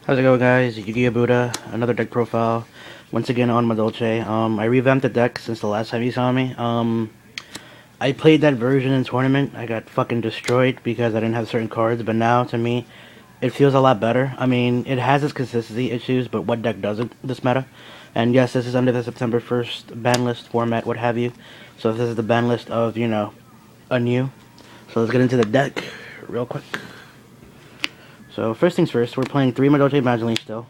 How's it going, guys? Yu-Gi-Oh! Buddha, another deck profile, once again on Madolche. I revamped the deck since the last time you saw me. I played that version in tournament. I got fucking destroyed because I didn't have certain cards, but now, to me, it feels a lot better. I mean, it has its consistency issues, but what deck doesn't this meta? And yes, this is under the September 1st ban list format, what have you. So this is the ban list of, you know, a new. So let's get into the deck real quick. So first things first, we're playing 3 Madolche Madolche still.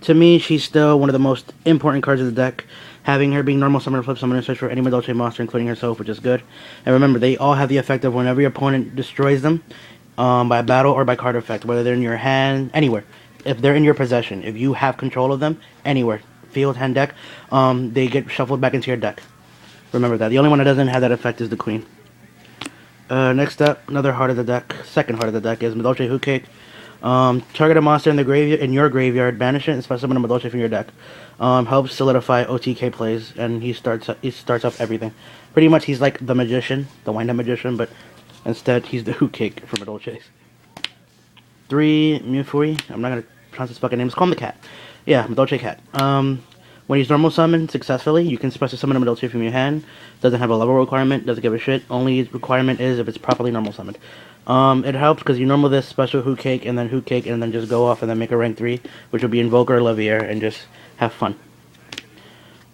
To me, she's still one of the most important cards of the deck. Having her being normal summon or flip summon and search for any Madolche monster, including herself, which is good. And remember, they all have the effect of whenever your opponent destroys them, by battle or by card effect, whether they're in your hand, anywhere. If they're in your possession, if you have control of them, anywhere, field, hand, deck, they get shuffled back into your deck. Remember that. The only one that doesn't have that effect is the Queen. Next up, another heart of the deck, second heart of the deck is Madolche Hoot Cake. Target a monster in the graveyard, banish it, and special summon a Madolche from your deck. Helps solidify OTK plays, and he starts off everything. Pretty much, he's like the magician, the wind-up magician, but instead he's the Hoot Cake for Madolches. 3 Mufuri. I'm not gonna pronounce his fucking name. Let's call him the cat. Yeah, Madolche cat. When he's normal summoned successfully, you can special summon a Madolche from your hand. Doesn't have a level requirement, doesn't give a shit. Only requirement is if it's properly normal summoned. It helps because you normal this special Hoot Cake, and then just go off and then make a rank 3, which will be Invoker or Levier, and just have fun.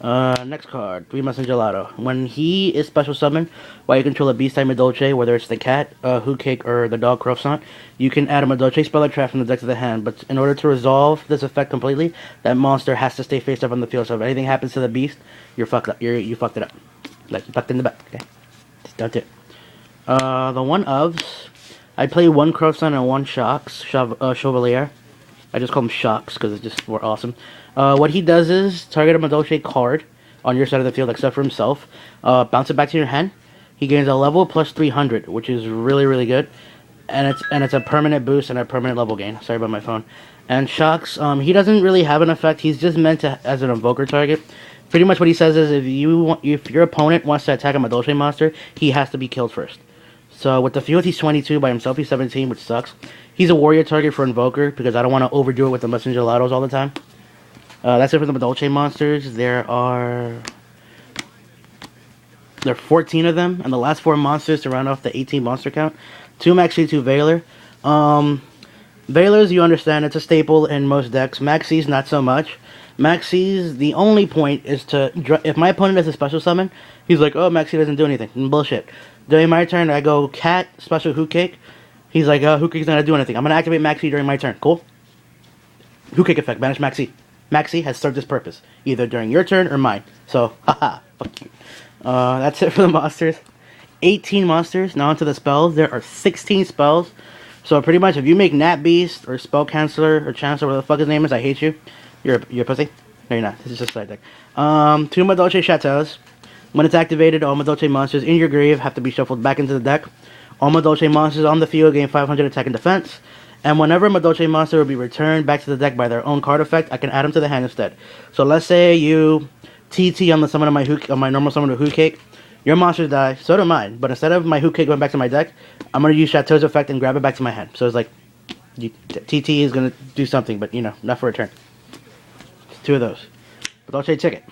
Next card, 3 Gelato. When he is special summoned, while you control a beast-type Madolche, whether it's the cat, Hoot Cake, or the dog Croissant, you can add a Madolche spell or trap from the deck to the hand, but in order to resolve this effect completely, that monster has to stay face up on the field, so if anything happens to the beast, you're fucked up. You fucked it up. Like, you fucked in the back, okay? Just don't do it. The one ofs, I play 1 Croissant and 1 Chevalier. I just call them Shocks because it's just more awesome. What he does is target a Madolche card on your side of the field except for himself. Bounce it back to your hand. He gains a level plus 300, which is really, really good. And it's a permanent boost and a permanent level gain. Sorry about my phone. And Shocks, he doesn't really have an effect. He's just meant to as an invoker target. Pretty much what he says is if your opponent wants to attack a Madolche monster, he has to be killed first. So with the field, he's 22, by himself he's 17, which sucks. He's a warrior target for Invoker, because I don't want to overdo it with the Messenger Gelatos all the time. That's it for the Madolche monsters. There are 14 of them, and the last 4 monsters to round off the 18 monster count. 2 Maxi, 2 Veiler. Veilers, you understand, it's a staple in most decks. Maxis, not so much. Maxis, the only point is to, if my opponent has a special summon, he's like, oh, Maxi doesn't do anything. Bullshit. During my turn, I go cat, special Hoot Cake. He's like, Hoot Cake's not gonna do anything. I'm gonna activate Maxi during my turn. Cool? Hoot Cake effect, banish Maxi. Maxi has served its purpose, either during your turn or mine. So, haha, fuck you. That's it for the monsters. 18 monsters. Now onto the spells. There are 16 spells. So pretty much, if you make Nat Beast or Spell Canceller or Chancellor, whatever the fuck his name is, I hate you. You're a pussy. No, you're not. This is just a side deck. 2 Madolche Chateaus. When it's activated, all Madolche monsters in your grave have to be shuffled back into the deck. All Madolche monsters on the field gain 500 attack and defense. And whenever a Madolche monster will be returned back to the deck by their own card effect, I can add them to the hand instead. So let's say you TT on the summon of my normal summon of Hoot Cake. Your monsters die, so do mine. But instead of my Hoot Cake going back to my deck, I'm going to use Chateau's effect and grab it back to my hand. So it's like, TT is going to do something, but, you know, not for a turn. It's 2 of those. Madolche Ticket.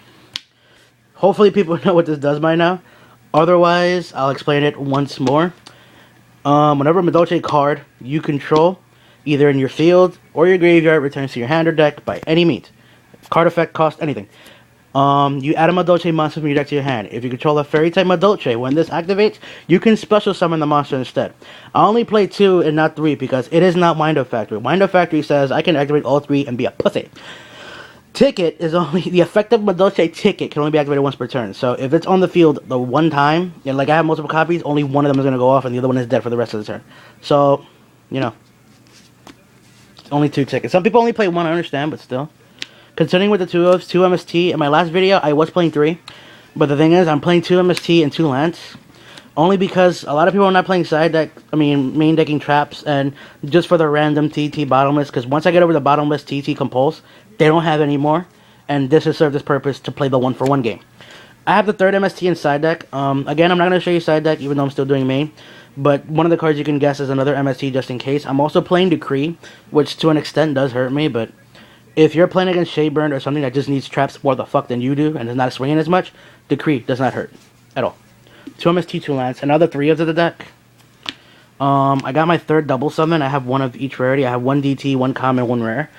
Hopefully people know what this does by now. Otherwise, I'll explain it once more. Whenever a Madolche card you control, either in your field or your graveyard, returns to your hand or deck by any means. Card effect cost anything. You add a Madolche monster from your deck to your hand. If you control a fairy-type Madolche, when this activates, you can special summon the monster instead. I only play 2 and not 3 because it is not Wind-Up Factory. Wind-Up Factory says I can activate all 3 and be a pussy. Ticket is only, the effective Madolche ticket can only be activated once per turn. So if it's on the field the one time, and like I have multiple copies, only one of them is going to go off and the other one is dead for the rest of the turn. So, you know, it's only 2 tickets. Some people only play 1, I understand, but still. Continuing with the 2 ofs, 2 MST. In my last video, I was playing 3. But the thing is, I'm playing 2 MST and 2 Lance. Only because a lot of people are not playing side deck, main decking traps, and just for the random TT bottomless, because once I get over the bottomless TT compulse, they don't have any more, and this has served its purpose to play the 1-for-1 game. I have the 3rd MST in side deck. Again, I'm not going to show you side deck, even though I'm still doing main, But one of the cards you can guess is another MST just in case. I'm also playing Decree, which to an extent does hurt me, but if you're playing against Shadeburn or something that just needs traps more the fuck than you do and is not swinging as much, Decree does not hurt at all. 2 MST, 2 Lance, another 3 of the deck. I got my third double summon. I have 1 of each rarity. I have 1 DT, 1 common, 1 rare.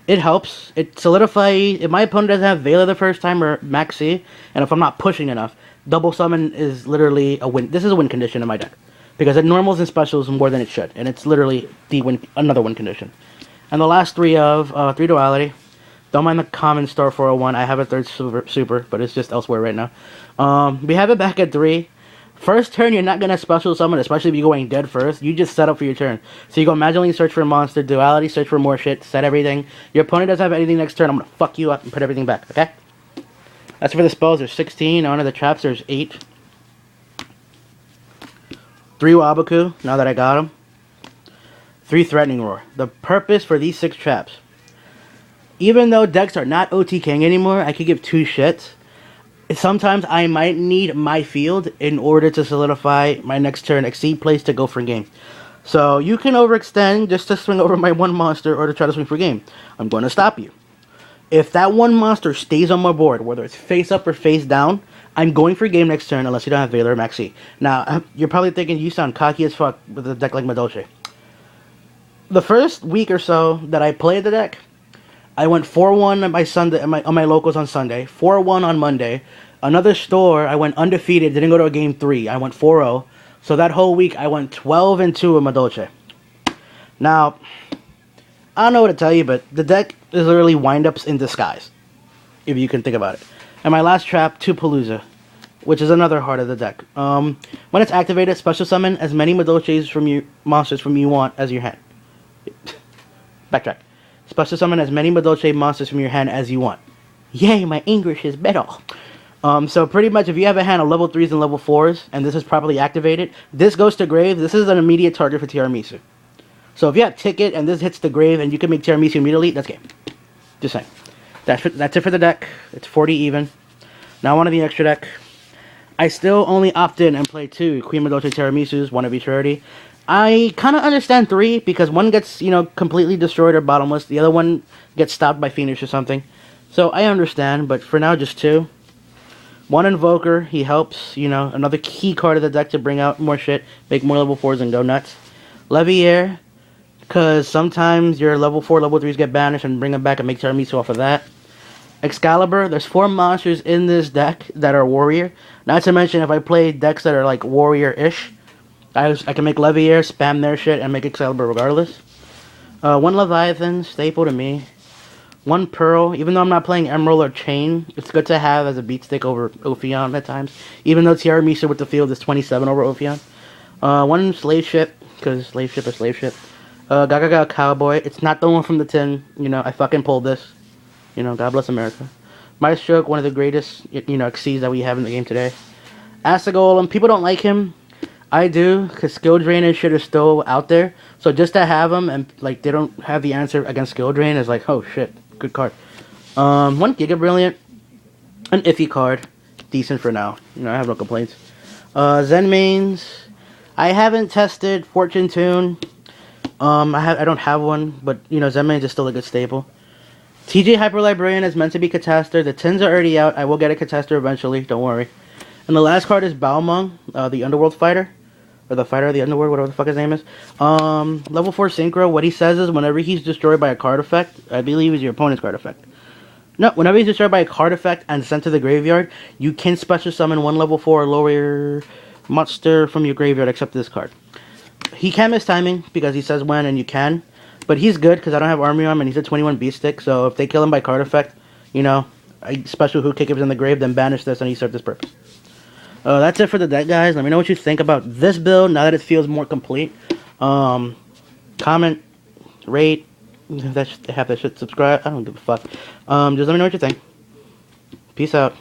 It helps. It solidifies. If my opponent doesn't have Vela the first time or Maxi, and if I'm not pushing enough, double summon is literally a win. This is a win condition in my deck because it normals and specials more than it should, and it's literally another win condition. And the last 3 of 3 duality. Don't mind the common star 401. I have a third super, but it's just elsewhere right now. We have it back at 3. First turn, you're not going to special summon, especially if you're going dead first. You just set up for your turn. So you go Magically search for a monster, duality, search for more shit, set everything. Your opponent doesn't have anything next turn, I'm going to fuck you up and put everything back, okay? As for the spells, there's 16. On the traps, there's 8. 3 Wabaku, now that I got them. 3 Threatening Roar. The purpose for these 6 traps. Even though decks are not OT King anymore, I could give 2 shits. Sometimes I might need my field in order to solidify my next turn exceed place to go for game. So you can overextend just to swing over my 1 monster or to try to swing for game. I'm going to stop you. If that 1 monster stays on my board, whether it's face up or face down, I'm going for game next turn unless you don't have Veiler or Maxi. Now, you're probably thinking you sound cocky as fuck with a deck like Madolche. The first week or so that I played the deck, I went 4-1 on my Sunday on my locals on Sunday, 4-1 on Monday. Another store, I went undefeated, didn't go to a game 3. I went 4-0. So that whole week, I went 12-2 with Madolche. Now, I don't know what to tell you, but the deck is literally wind-ups in disguise, if you can think about it. And my last trap, 2 Palooza, which is another heart of the deck. When it's activated, special summon as many Madolches from you monsters from you want as your hand. Backtrack. Special summon as many Madolche monsters from your hand as you want. Yay, my English is better. So pretty much if you have a hand of level 3s and level 4s, and this is properly activated, this goes to grave. This is an immediate target for Tiramisu. So if you have Ticket and this hits the grave and you can make Tiramisu immediately, that's game. Just saying. That's it for the deck. It's 40 even. Now on to the extra deck. I still only opt in and play 2 Queen Madolche Tiramisus, 1 of each rarity. I kind of understand 3 because one gets, completely destroyed or bottomless. The other one gets stopped by Phoenix or something. So I understand, but for now, just 2. 1 Invoker, he helps, another key card of the deck to bring out more shit, make more level 4s and go nuts. Leviair, because sometimes your level 4, level 3s get banished and bring them back and make Tiramisu off of that. Excalibur, there's 4 monsters in this deck that are warrior. Not to mention if I play decks that are like warrior-ish, I can make Leviair, spam their shit, and make Excalibur regardless. 1 Leviathan, staple to me. 1 Pearl, even though I'm not playing Emerald or Chain, it's good to have as a beat stick over Ophion at times. Even though Tiramisu with the field is 27 over Ophion. 1 Slave Ship, because Slave Ship is Slave Ship. Gaga Cowboy, it's not the one from the tin, I fucking pulled this. God bless America. Maestro, one of the greatest, Xyz that we have in the game today. Asagolem, people don't like him. I do, because skill drain and shit is still out there. So just to have them and they don't have the answer against skill drain is like, oh shit, good card. 1 Giga Brilliant, an iffy card, decent for now. I have no complaints. Zen mains, I haven't tested Fortune Tune. I don't have one, but Zen mains is still a good staple. TJ Hyper Librarian is meant to be Catastor. The tins are already out. I will get a Catastor eventually. Don't worry. And the last card is Baomong, the Underworld Fighter. Or the Fighter of the Underworld, whatever the fuck his name is. Level 4 Synchro, what he says is whenever he's destroyed by a card effect, I believe is your opponent's card effect. No, whenever he's destroyed by a card effect and sent to the graveyard, you can special summon 1 level 4 or lower monster from your graveyard except this card. He can miss timing because he says when and you can. But he's good because I don't have army on him and he's a 21 beast stick. So if they kill him by card effect, I special hook kick if it's in the grave, then banish this and he serves this purpose. That's it for the deck, guys. Let me know what you think about this build now that it feels more complete. Comment, rate, have that shit, subscribe. I don't give a fuck. Just let me know what you think. Peace out.